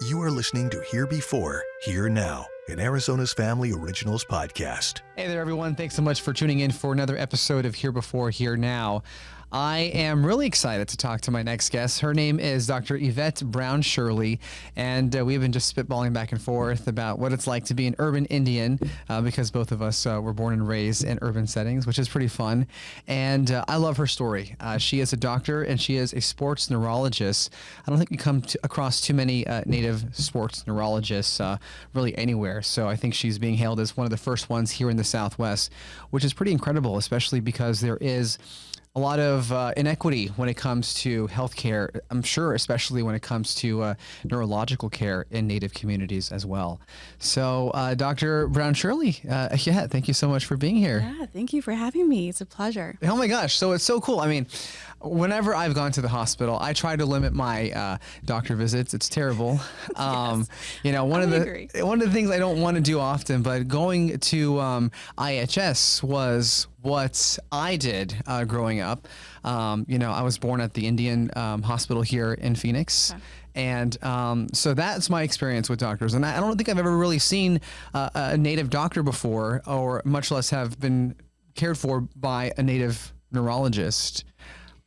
You are listening to Here Before, Here Now, an Arizona's Family Originals podcast. Hey there, everyone. Thanks so much for tuning in for another episode of Here Before, Here Now. I am really excited to talk to my next guest. Her name is Dr. Yvette Brown-Shirley, and we've been just spitballing back and forth about what it's like to be an urban Indian, because both of us were born and raised in urban settings, which is pretty fun. And I love her story. She is a doctor, and she is a sports neurologist. I don't think you come across too many native sports neurologists really anywhere, so I think she's being hailed as one of the first ones here in the Southwest, which is pretty incredible, especially because there is a lot of inequity when it comes to healthcare, I'm sure, especially when it comes to neurological care in Native communities as well. So, Dr. Brown-Shirley, yeah, thank you so much for being here. Yeah, thank you for having me. It's a pleasure. Oh my gosh, so it's so cool. I mean, whenever I've gone to the hospital, I try to limit my doctor visits. It's terrible. Yes. You know, one of agree. the things I don't want to do often, but going to IHS was what I did growing up. You know, I was born at the Indian hospital here in Phoenix. Okay. And so that's my experience with doctors. And I don't think I've ever really seen a native doctor before, or much less have been cared for by a native neurologist.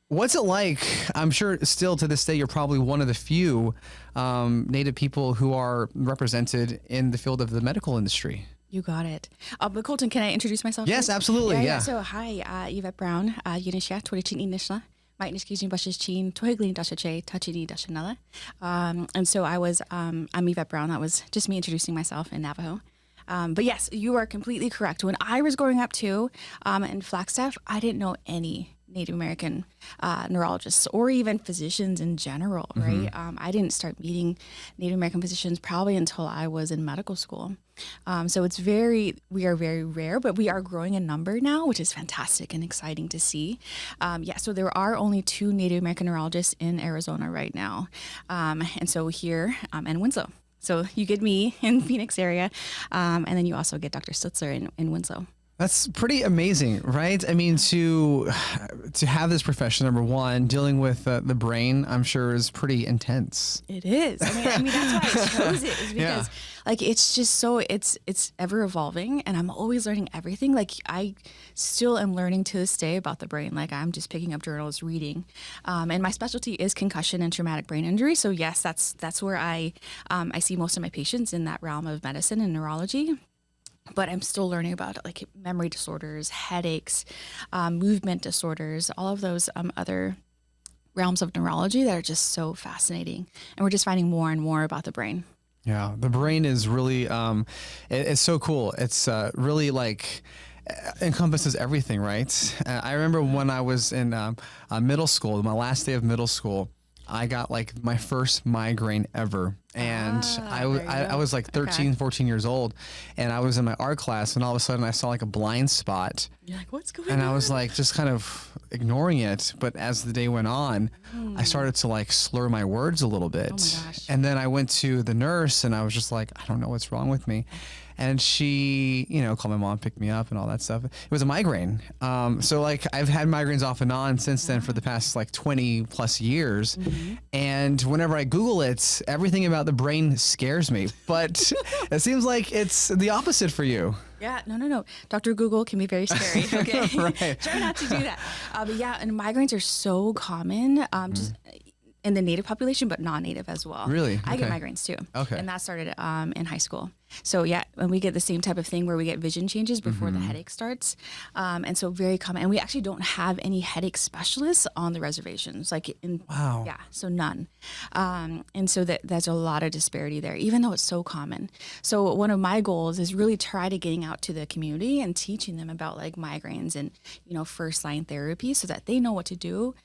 What's it like? I'm sure still to this day, you're probably one of the few Native people who are represented in the field of the medical industry. You got it. But Colton, can I introduce myself? Yes, absolutely. Yeah. So hi, Yvette Brown, Yunisha, Torichin Inishla. My Nishkijin Bashes Chin, Toiglin Dashache, Tachini Dashanala. And so I'm Yvette Brown. That was just me introducing myself in Navajo. But yes, you are completely correct. When I was growing up too, in Flagstaff, I didn't know any Native American neurologists or even physicians in general, right? I didn't start meeting Native American physicians probably until I was in medical school. So we are very rare, but we are growing in number now, which is fantastic and exciting to see. So there are only 2 Native American neurologists in Arizona right now. And so here and Winslow. So you get me in Phoenix area, and then you also get Dr. Stutzler in Winslow. That's pretty amazing, right? I mean, to have this profession, number one, dealing with the brain, I'm sure is pretty intense. It is. I mean that's why I chose it, is because like it's just so it's ever evolving, and I'm always learning everything. Like I still am learning to this day about the brain. Like I'm just picking up journals, reading, and my specialty is concussion and traumatic brain injury. So yes, that's where I see most of my patients in that realm of medicine and neurology. But I'm still learning about like memory disorders, headaches, movement disorders, all of those other realms of neurology that are just so fascinating. And we're just finding more and more about the brain. Yeah, the brain is really, it's so cool. It's really like encompasses everything, right? I remember when I was in middle school, my last day of middle school, I got like my first migraine ever. And I was like 13, 14 years old, and I was in my art class, and all of a sudden I saw like a blind spot. You're like, what's going on? And I was like, just kind of ignoring it. But as the day went on, I started to like slur my words a little bit. Oh my gosh. And then I went to the nurse, and I was just like, I don't know what's wrong with me. And she, called my mom, picked me up and all that stuff. It was a migraine. So like I've had migraines off and on since then for the past like 20 plus years. And whenever I Google it, everything about the brain scares me, but it seems like it's the opposite for you. Yeah, no. Dr. Google can be very scary. Okay. Right. Try not to do that. But yeah, and migraines are so common. Just in the Native population, but non-Native as well. Really? I get Okay. migraines too. Okay. And that started in high school. So yeah, and we get the same type of thing where we get vision changes before the headache starts. And so very common. And we actually don't have any headache specialists on the reservations. Wow. Yeah, so none. And so there's a lot of disparity there, even though it's so common. So one of my goals is really try to getting out to the community and teaching them about like migraines and, first line therapy so that they know what to do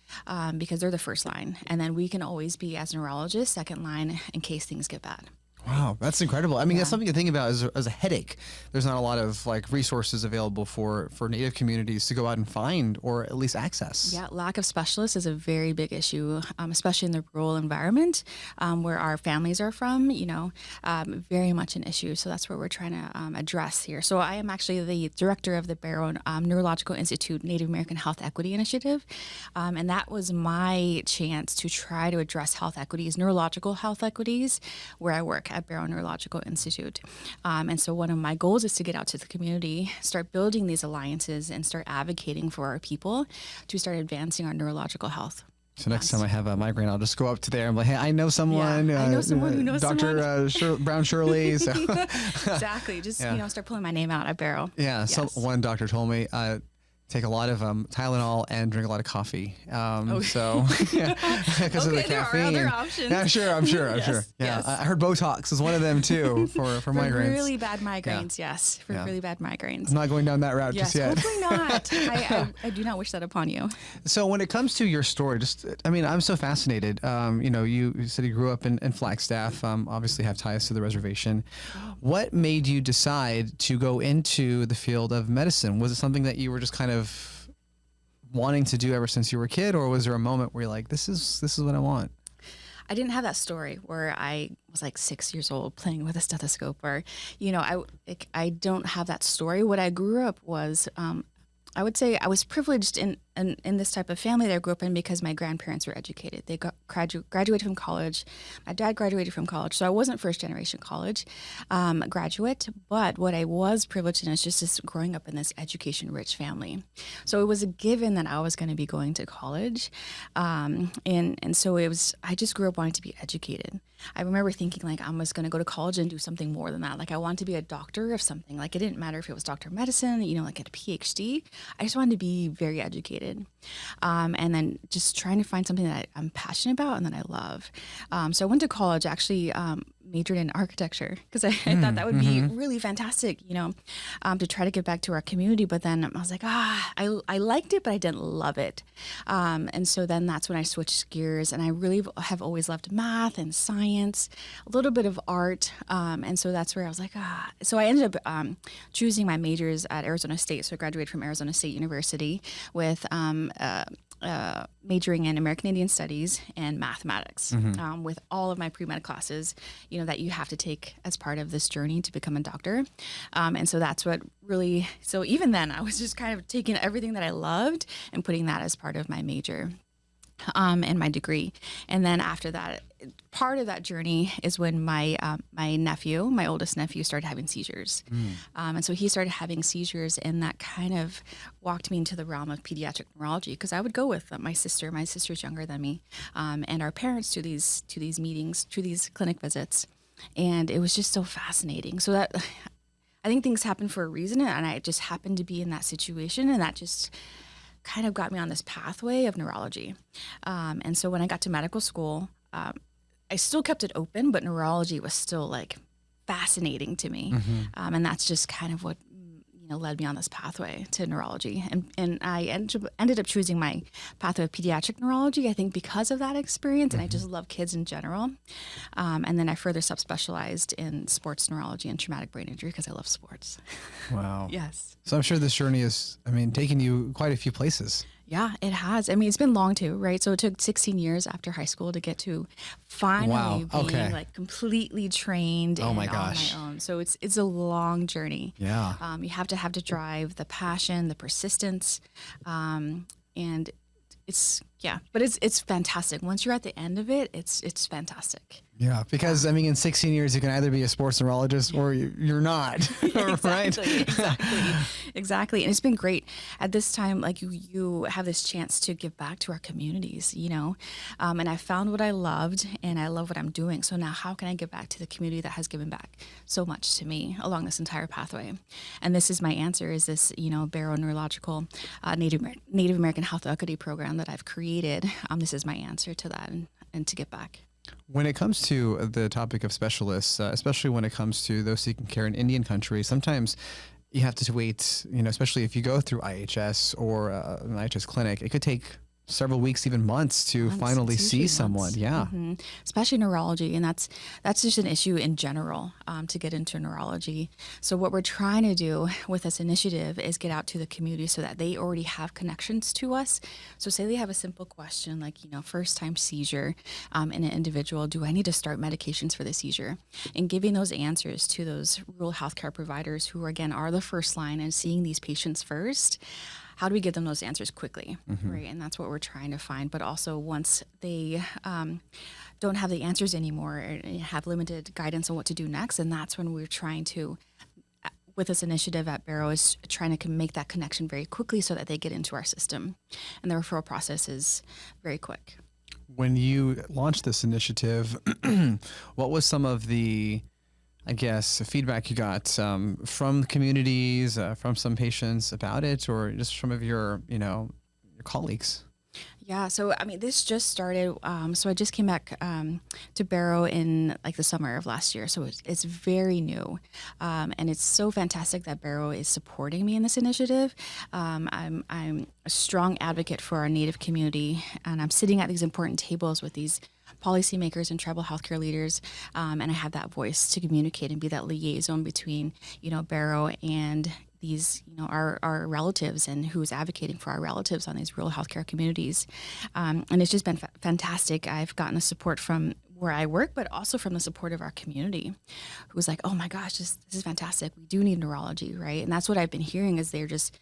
because they're the first line. And then we can always be, as neurologists, second line in case things get bad. Wow, that's incredible. I mean, Yeah. that's something to think about as a headache. There's not a lot of like resources available for Native communities to go out and find or at least access. Yeah, lack of specialists is a very big issue, especially in the rural environment where our families are from, very much an issue. So that's what we're trying to address here. So I am actually the director of the Barrow Neurological Institute Native American Health Equity Initiative. And that was my chance to try to address health equities, neurological health equities, where I work at Barrow Neurological Institute. And so one of my goals is to get out to the community, start building these alliances, and start advocating for our people to start advancing our neurological health. So next time I have a migraine, I'll just go up to there and be like, hey, I know someone. Yeah, I know someone who knows Dr. Brown-Shirley. So. Exactly. Just, start pulling my name out at Barrow. Yeah. Yes. So one doctor told me, take a lot of Tylenol and drink a lot of coffee. So because of the there caffeine. are other options. Yeah, sure. I'm sure. Yes, Yeah. yes. I heard Botox is one of them too for migraines. really bad migraines, yes. For really bad migraines. I'm not going down that route Yes, just yet. hopefully not. I do not wish that upon you. So when it comes to your story, I'm so fascinated. You said you grew up in Flagstaff, obviously have ties to the reservation. What made you decide to go into the field of medicine? Was it something that you were just kind of wanting to do ever since you were a kid, or was there a moment where you're like, this is what I want? I didn't have that story where I was like 6 years old playing with a stethoscope, or, I don't have that story. What I grew up was, I would say I was privileged in this type of family that I grew up in because my grandparents were educated. They graduated from college. My dad graduated from college, so I wasn't first generation college graduate. But what I was privileged in is just this growing up in this education rich family. So it was a given that I was going to be going to college, and so it was. I just grew up wanting to be educated. I remember thinking like I was going to go to college and do something more than that. Like I wanted to be a doctor of something. Like it didn't matter if it was doctor of medicine, like a PhD. I just wanted to be very educated. And then just trying to find something that I'm passionate about and that I love. So I went to college, actually majored in architecture because I thought that would be really fantastic, to try to give back to our community. But then I was like, I liked it, but I didn't love it. And so then that's when I switched gears, and I really have always loved math and science, a little bit of art. And so that's where I was like, So I ended up choosing my majors at Arizona State. So I graduated from Arizona State University with majoring in American Indian Studies and mathematics, with all of my pre-med classes, that you have to take as part of this journey to become a doctor. And so that's what really, so even then I was just kind of taking everything that I loved and putting that as part of my major. And my degree. And then after that, part of that journey is when my oldest nephew, started having seizures. And so he started having seizures, and that kind of walked me into the realm of pediatric neurology, because I would go with my sister. My sister's younger than me, and our parents to these meetings, to these clinic visits. And it was just so fascinating. So that I think things happen for a reason, and I just happened to be in that situation, and that just kind of got me on this pathway of neurology. And so when I got to medical school, I still kept it open, but neurology was still like fascinating to me. And that's just kind of what led me on this pathway to neurology. And I ended up choosing my pathway of pediatric neurology, I think because of that experience. And I just love kids in general. And then I further subspecialized in sports neurology and traumatic brain injury because I love sports. Wow. Yes. So I'm sure this journey is, taking you quite a few places. Yeah, it has. It's been long too, right? So it took 16 years after high school to get to finally being like completely trained on my own. So it's a long journey. Yeah. You have to have the drive, the passion, the persistence, and but it's fantastic. Once you're at the end of it, it's fantastic. Yeah, because in 16 years you can either be a sports neurologist or you're not, right? Exactly. And it's been great at this time. Like you have this chance to give back to our communities, and I found what I loved, and I love what I'm doing. So now, how can I give back to the community that has given back so much to me along this entire pathway? And this is my answer: is this Barrow Neurological Native American Health Equity Program that I've created? This is my answer to that, and to give back. When it comes to the topic of specialists, especially when it comes to those seeking care in Indian country, sometimes you have to wait, especially if you go through IHS or an IHS clinic, it could take several weeks, even months to finally see someone. Yeah. Especially neurology. And that's just an issue in general to get into neurology. So what we're trying to do with this initiative is get out to the community so that they already have connections to us. So say they have a simple question like, first time seizure in an individual, do I need to start medications for the seizure? And giving those answers to those rural healthcare providers who, again, are the first line and seeing these patients first. How do we give them those answers quickly, right? And that's what we're trying to find. But also once they don't have the answers anymore and have limited guidance on what to do next, and that's when we're trying to, with this initiative at Barrow, is trying to make that connection very quickly so that they get into our system. And the referral process is very quick. When you launched this initiative, what was some of the feedback you got from communities, from some patients about it, or just some of your colleagues? Yeah, so this just started. So I just came back to Barrow in the summer of last year. So it's very new, and it's so fantastic that Barrow is supporting me in this initiative. I'm a strong advocate for our Native community, and I'm sitting at these important tables with these policymakers and tribal healthcare leaders, and I have that voice to communicate and be that liaison between Barrow and these our relatives and who's advocating for our relatives on these rural healthcare communities, and it's just been fantastic. I've gotten the support from where I work, but also from the support of our community, who's like, oh my gosh, this is fantastic. We do need neurology, right? And that's what I've been hearing is they're just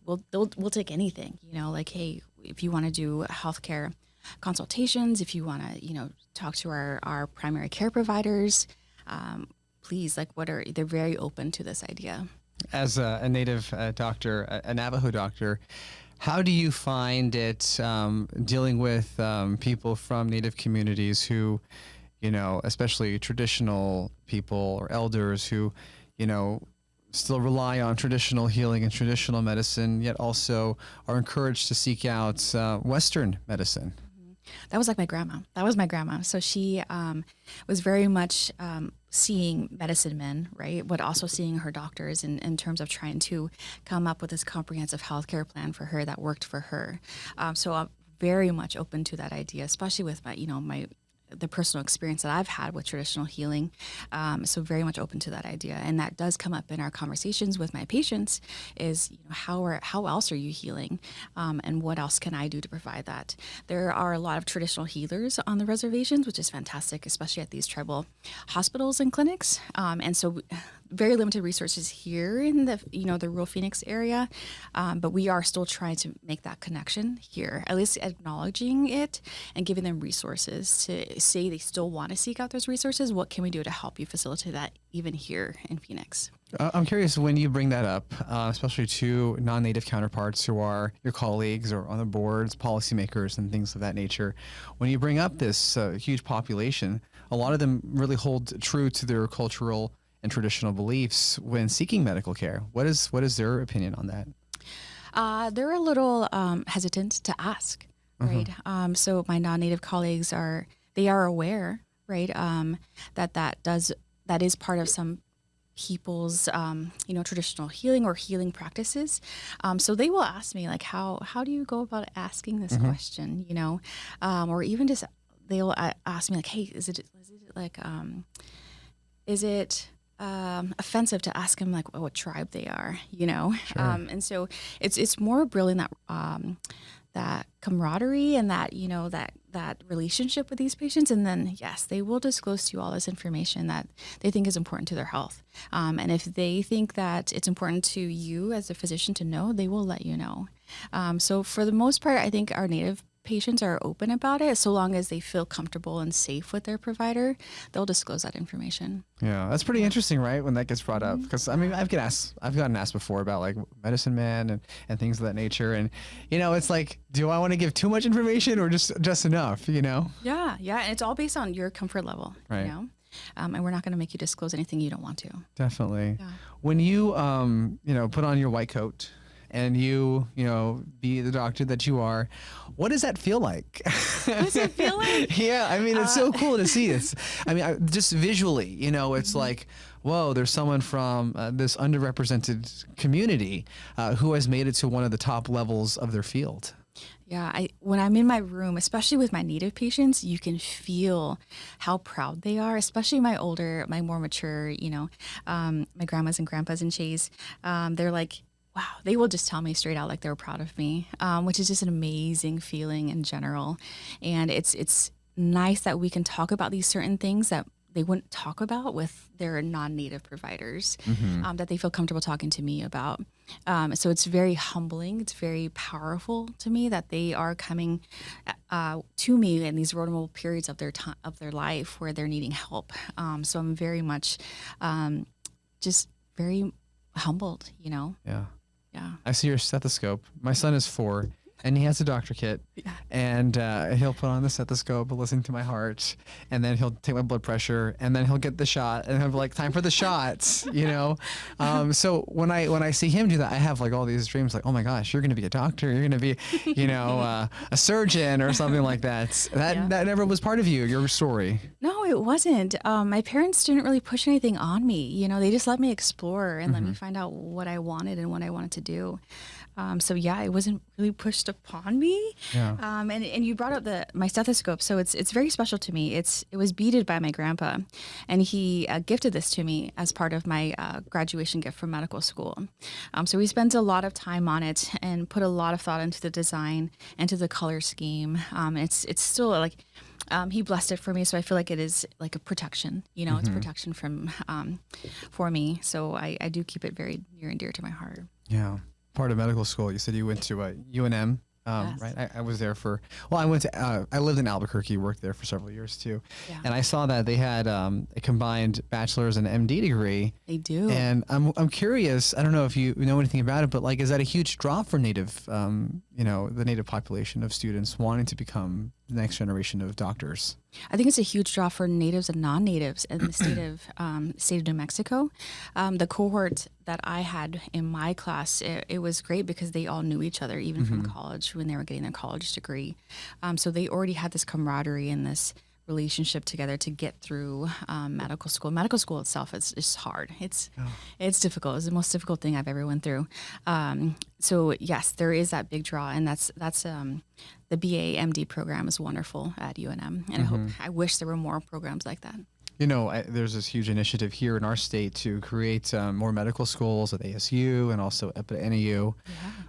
we'll take anything, hey, if you want to do healthcare consultations, if you want to talk to our primary care providers, please, they're very open to this idea. As a Native doctor, a Navajo doctor, how do you find it dealing with people from Native communities who, especially traditional people or elders who, still rely on traditional healing and traditional medicine, yet also are encouraged to seek out Western medicine? That was my grandma. So she was very much seeing medicine men, right? But also seeing her doctors in terms of trying to come up with this comprehensive healthcare plan for her that worked for her. So I'm very much open to that idea, especially with the personal experience that I've had with traditional healing. So very much open to that idea. And that does come up in our conversations with my patients is, how else are you healing? And what else can I do to provide that? There are a lot of traditional healers on the reservations, which is fantastic, especially at these tribal hospitals and clinics. And so very limited resources here in the rural Phoenix area, but we are still trying to make that connection here, at least acknowledging it and giving them resources to say they still want to seek out those resources. What can we do to help you facilitate that even here in Phoenix? I'm curious when you bring that up, especially to non-Native counterparts who are your colleagues or on the boards, policymakers and things of that nature. When you bring up this huge population, a lot of them really hold true to their cultural and traditional beliefs when seeking medical care. What is their opinion on that? They're a little hesitant to ask, right? So my non-Native colleagues are aware, right? That is part of some people's traditional healing or healing practices. So they will ask me how do you go about asking this question, or even just they'll ask me hey, is it offensive to ask them what tribe they are, Sure. And so it's more building that camaraderie and that relationship with these patients, and then yes, they will disclose to you all this information that they think is important to their health, and if they think that it's important to you as a physician to know, they will let you know. So for the most part, I think our Native patients are open about it, so long as they feel comfortable and safe with their provider, they'll disclose that information. Yeah, that's pretty interesting, right? When that gets brought up, because I've gotten asked before about medicine man and things of that nature, and it's do I want to give too much information or just enough? Yeah, and it's all based on your comfort level, right? And we're not going to make you disclose anything you don't want to. Definitely. Yeah. When you put on your white coat and you be the doctor that you are, what does that feel like? What does it feel like? Yeah, it's so cool to see this. Just visually, it's whoa, there's someone from this underrepresented community who has made it to one of the top levels of their field. Yeah, when I'm in my room, especially with my Native patients, you can feel how proud they are, especially my more mature, my grandmas and grandpas and Shays. They're like, wow, they will just tell me straight out like they're proud of me, which is just an amazing feeling in general. And it's nice that we can talk about these certain things that they wouldn't talk about with their non-native providers, that they feel comfortable talking to me about. So it's very humbling. It's very powerful to me that they are coming to me in these vulnerable periods of their life where they're needing help. So I'm very much just very humbled, Yeah. Yeah. I see your stethoscope. My son is 4, and he has a doctor kit, and he'll put on the stethoscope, listen to my heart, and then he'll take my blood pressure, and then he'll get the shot, and he'll be like, time for the shots, So when I see him do that, I have like all these dreams, like, oh my gosh, you're going to be a doctor, you're going to be, a surgeon or something like that. That never was part of your story. No, it wasn't. My parents didn't really push anything on me. They just let me explore and let me find out what I wanted and what I wanted to do. So it wasn't really pushed upon me. Yeah. And you brought up my stethoscope, so it's very special to me. It was beaded by my grandpa, and he gifted this to me as part of my graduation gift from medical school. So we spent a lot of time on it and put a lot of thought into the design, into the color scheme. It's still like. He blessed it for me, so I feel like it is like a protection. It's protection for me. So I do keep it very near and dear to my heart. Yeah. Part of medical school. You said you went to UNM, Yes. right? I was there I lived in Albuquerque, worked there for several years too. Yeah. And I saw that they had a combined bachelor's and MD degree. They do. And I'm curious, I don't know if you know anything about it, but like, is that a huge draw for Native, the Native population of students wanting to become the next generation of doctors? I think it's a huge draw for natives and non-natives in the state of New Mexico. The cohort that I had in my class, it was great because they all knew each other, even from college when they were getting their college degree. So they already had this camaraderie and this relationship together to get through medical school. Medical school itself is hard. It's difficult. It's the most difficult thing I've ever went through. So yes, there is that big draw, and that's the BA MD program is wonderful at UNM, and I wish there were more programs like that. There's this huge initiative here in our state to create more medical schools at ASU and also at NAU,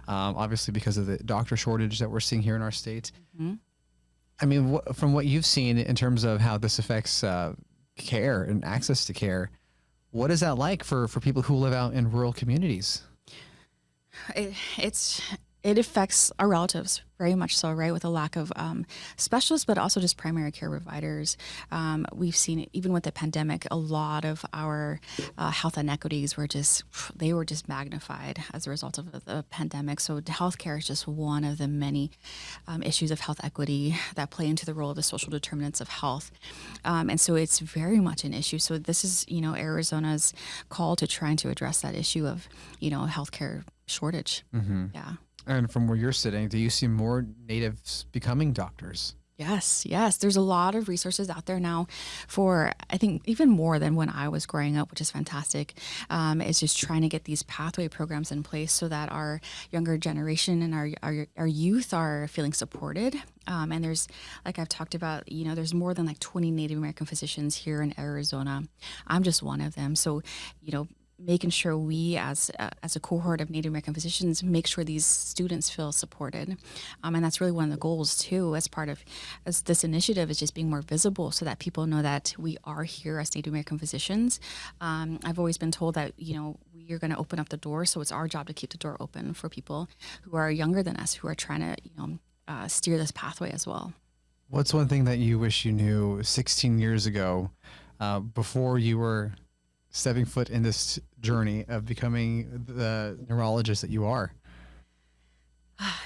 obviously because of the doctor shortage that we're seeing here in our state. I mean, from what you've seen in terms of how this affects care and access to care, what is that like for people who live out in rural communities? It affects our relatives very much so, right? With a lack of specialists, but also just primary care providers. We've seen, even with the pandemic, a lot of our health inequities were just magnified as a result of the pandemic. So healthcare is just one of the many issues of health equity that play into the role of the social determinants of health. And so it's very much an issue. So this is, Arizona's call to trying to address that issue of, healthcare shortage. Yeah. And from where you're sitting, do you see more natives becoming doctors? Yes. There's a lot of resources out there now for, I think, even more than when I was growing up, which is fantastic. It's just trying to get these pathway programs in place so that our younger generation and our youth are feeling supported. And there's, like I've talked about, there's more than like 20 Native American physicians here in Arizona. I'm just one of them. So, making sure we as a cohort of Native American physicians make sure these students feel supported. And that's really one of the goals too, as this initiative, is just being more visible so that people know that we are here as Native American physicians. I've always been told that, we are going to open up the door. So it's our job to keep the door open for people who are younger than us, who are trying to, steer this pathway as well. What's one thing that you wish you knew 16 years ago, before you were stepping foot in this journey of becoming the neurologist that you are?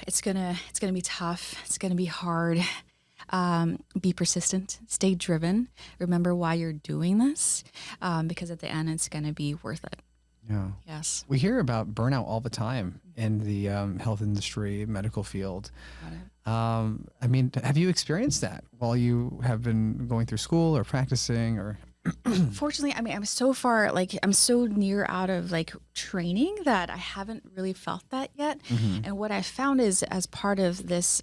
It's gonna be tough. It's gonna be hard. Be persistent. Stay driven. Remember why you're doing this, because at the end, it's gonna be worth it. Yeah. Yes. We hear about burnout all the time in the health industry, medical field. I mean, have you experienced that while you have been going through school or practicing or? Fortunately, I mean, I'm so far, like, I'm so near out of like training that I haven't really felt that yet. And what I found is, as part of this,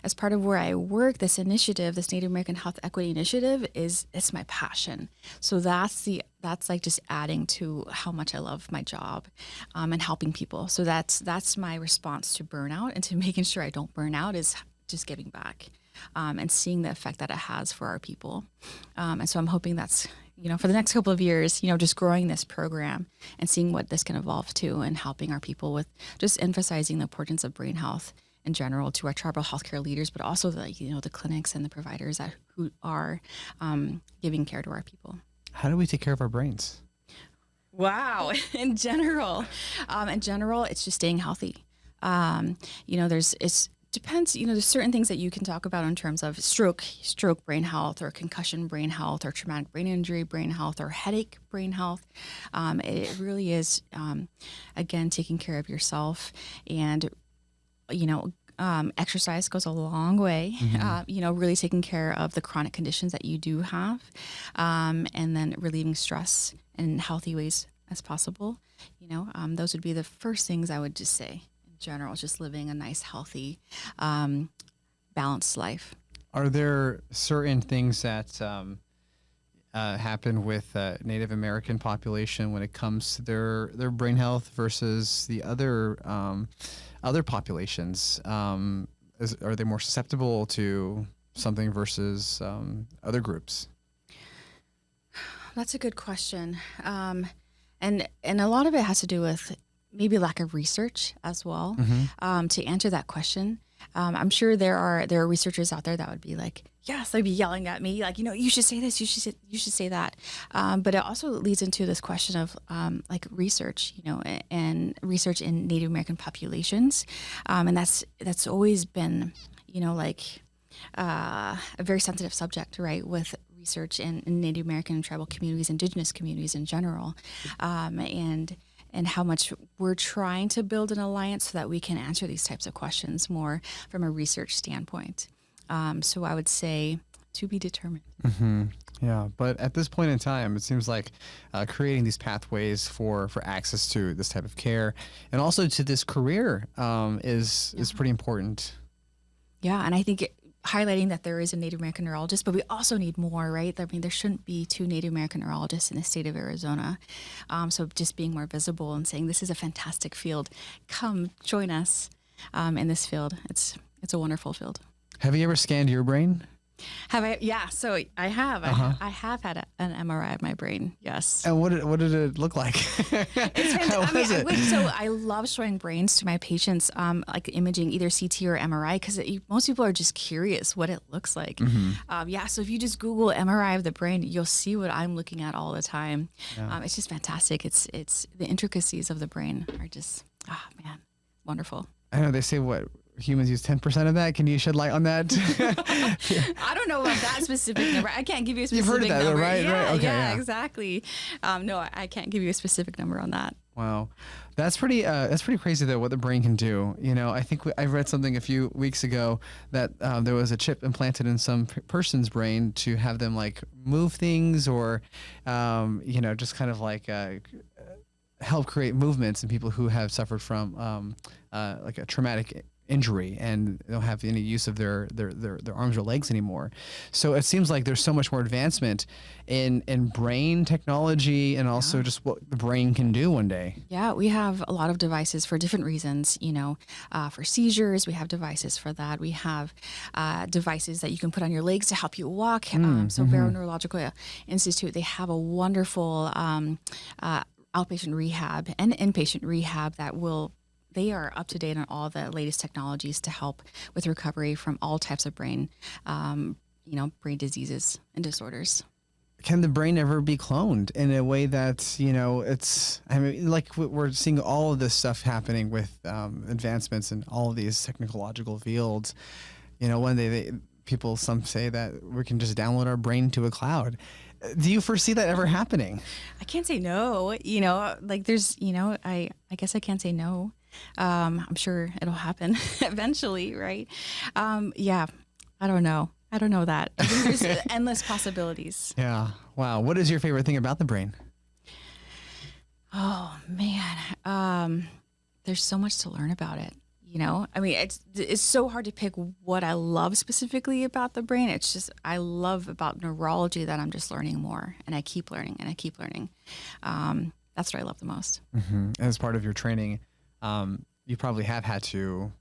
as part of where I work, this initiative, this Native American Health Equity Initiative, it's my passion. So that's like just adding to how much I love my job, and helping people. So that's my response to burnout, and to making sure I don't burn out, is just giving back. And seeing the effect that it has for our people. And so I'm hoping that's, for the next couple of years, just growing this program and seeing what this can evolve to, and helping our people with just emphasizing the importance of brain health in general to our tribal healthcare leaders, but also the clinics and the providers who are giving care to our people. How do we take care of our brains? Wow. In general, it's just staying healthy. Depends, there's certain things that you can talk about in terms of stroke brain health, or concussion brain health, or traumatic brain injury brain health, or headache brain health. It really is, again, taking care of yourself, and, exercise goes a long way, really taking care of the chronic conditions that you do have, and then relieving stress in healthy ways as possible. Those would be the first things I would just say. General, just living a nice, healthy, balanced life. Are there certain things that happen with Native American population when it comes to their brain health versus the other populations? Are they more susceptible to something versus other groups? That's a good question, and a lot of it has to do with maybe lack of research as well. To answer that question, I'm sure there are researchers out there that would be like, yes, they'd be yelling at me like, you should say this, you should say that. But it also leads into this question of like research, and research in Native American populations, and that's always been, a very sensitive subject, right? With research in Native American and tribal communities, indigenous communities in general, and how much we're trying to build an alliance so that we can answer these types of questions more from a research standpoint. So I would say to be determined. Yeah, but at this point in time, it seems like creating these pathways for access to this type of care, and also to this career, is pretty important. Yeah, and I think highlighting that there is a Native American neurologist, but we also need more, right? I mean, there shouldn't be 2 Native American neurologists in the state of Arizona. So just being more visible and saying, this is a fantastic field. Come join us in this field. It's a wonderful field. Have you ever scanned your brain? Have I? Yeah, so I have. I have had an MRI of my brain. Yes. And what did it look like? So I love showing brains to my patients, like imaging, either CT or MRI, because most people are just curious what it looks like. So if you just Google MRI of the brain, you'll see what I'm looking at all the time. Yeah. It's just fantastic. It's the intricacies of the brain are just, wonderful. I know they say humans use 10% of that. Can you shed light on that? I don't know about that specific number. I can't give you a specific number. You've heard of that, number. right? Yeah, right. Okay, yeah, exactly. No, I can't give you a specific number on that. Wow. That's pretty crazy though, what the brain can do. I think I read something a few weeks ago that there was a chip implanted in some person's brain to have them like move things or, just kind of like help create movements in people who have suffered from like a traumatic injury and they don't have any use of their arms or legs anymore. So it seems like there's so much more advancement in brain technology and also just what the brain can do one day. Yeah, we have a lot of devices for different reasons, for seizures, we have devices for that. We have devices that you can put on your legs to help you walk. So Barrow Neurological Institute, they have a wonderful outpatient rehab and inpatient rehab they are up to date on all the latest technologies to help with recovery from all types of brain diseases and disorders. Can the brain ever be cloned in a way that, like we're seeing all of this stuff happening with advancements in all of these technological fields. One day some say that we can just download our brain to a cloud. Do you foresee that ever happening? I can't say no, I guess I can't say no. I'm sure it'll happen eventually, right? I don't know. I don't know that. I think there's endless possibilities. Yeah. Wow. What is your favorite thing about the brain? Oh man, there's so much to learn about it. You know, I mean, it's so hard to pick what I love specifically about the brain. It's just I love about neurology that I'm just learning more, and I keep learning and I keep learning. That's what I love the most. Mm-hmm. As part of your training, you probably have had to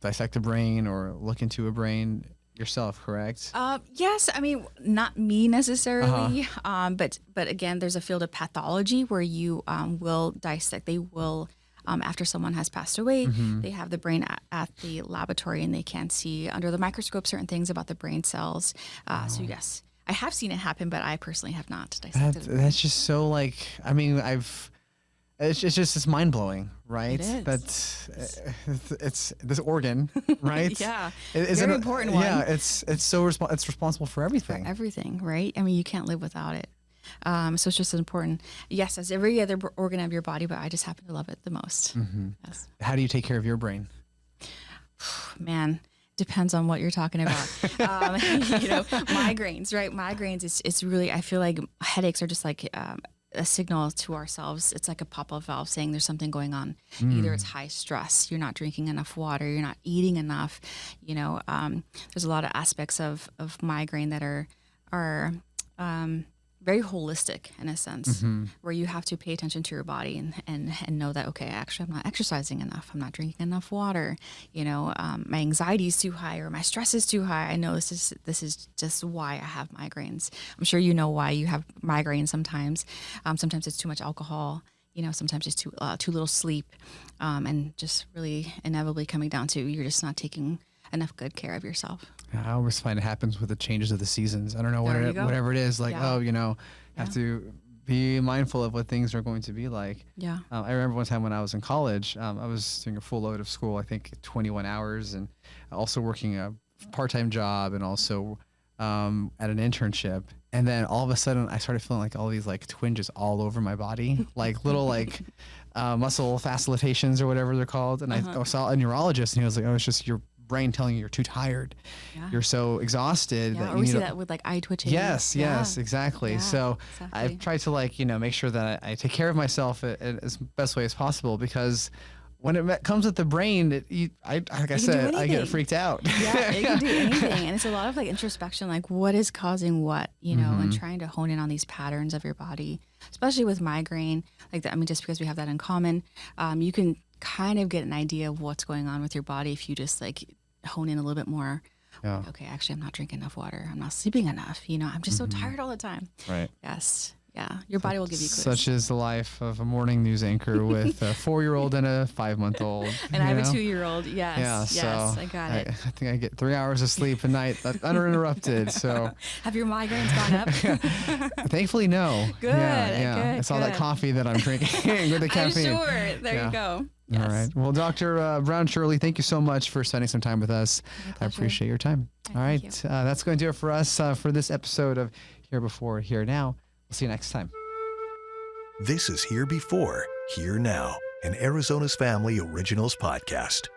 dissect a brain or look into a brain yourself, correct? Yes, I mean, not me necessarily, but again, there's a field of pathology where you will dissect. They will. After someone has passed away, they have the brain at the laboratory and they can see under the microscope certain things about the brain cells. So yes, I have seen it happen, but I personally have not dissected it. That's just so like, I mean, it's just mind blowing, right? It is. It's this organ, right? Yeah, It's very important one. Yeah, it's it's responsible for everything. For everything, right? I mean, you can't live without it. So it's just important. Yes, as every other organ of your body, but I just happen to love it the most. Yes. How do you take care of your brain? Man, depends on what you're talking about. You know, migraines, right? Migraines, it's really, I feel like headaches are just like a signal to ourselves. It's like a pop-up valve saying there's something going on. Either it's high stress, you're not drinking enough water, you're not eating enough. You know, there's a lot of aspects of migraine that are very holistic in a sense, where you have to pay attention to your body and know that, okay, actually I'm not exercising enough. I'm not drinking enough water. You know, my anxiety is too high or my stress is too high. I know this is just why I have migraines. I'm sure you know why you have migraines sometimes. Sometimes it's too much alcohol. You know, sometimes it's too little sleep, and just really inevitably coming down to you're just not taking enough good care of yourself. I always find it happens with the changes of the seasons. I don't know whatever it is, like, have to be mindful of what things are going to be like. Yeah. I remember one time when I was in college, I was doing a full load of school, I think 21 hours, and also working a part-time job and also at an internship. And then all of a sudden I started feeling like all these like twinges all over my body, like little like muscle facilitations or whatever they're called. And I saw a neurologist and he was like, oh, it's just your brain telling you you're too tired. Yeah. You're so exhausted. Yeah, that or you we need see that with like eye twitching. Yes, exactly. Yeah, so exactly. I've tried to like, make sure that I take care of myself as best way as possible, because when it comes with the brain, like I said, I get freaked out. Yeah, it can do anything. And it's a lot of like introspection, like what is causing what, you know, and trying to hone in on these patterns of your body, especially with migraine. Like that, I mean, just because we have that in common, you can kind of get an idea of what's going on with your body if you just like hone in a little bit more. Yeah. Okay, actually, I'm not drinking enough water. I'm not sleeping enough. You know, I'm just so tired all the time. Right. Yes. Yeah. Your body will give you clues. Such is the life of a morning news anchor with a 4-year-old and a 5-month-old. And I have a 2-year-old. Yes. Yeah. Yes, So I got it. I think I get 3 hours of sleep a night uninterrupted. So have your migraines gone up? thankfully, no. Good. Yeah. Good, it's all that coffee that I'm drinking with the caffeine. I'm sure. There you go. Yes. All right. Well, Dr. Brown-Shirley, thank you so much for spending some time with us. I appreciate your time. All right. That's going to do it for us for this episode of Here Before, Here Now. We'll see you next time. This is Here Before, Here Now, an Arizona's Family Originals podcast.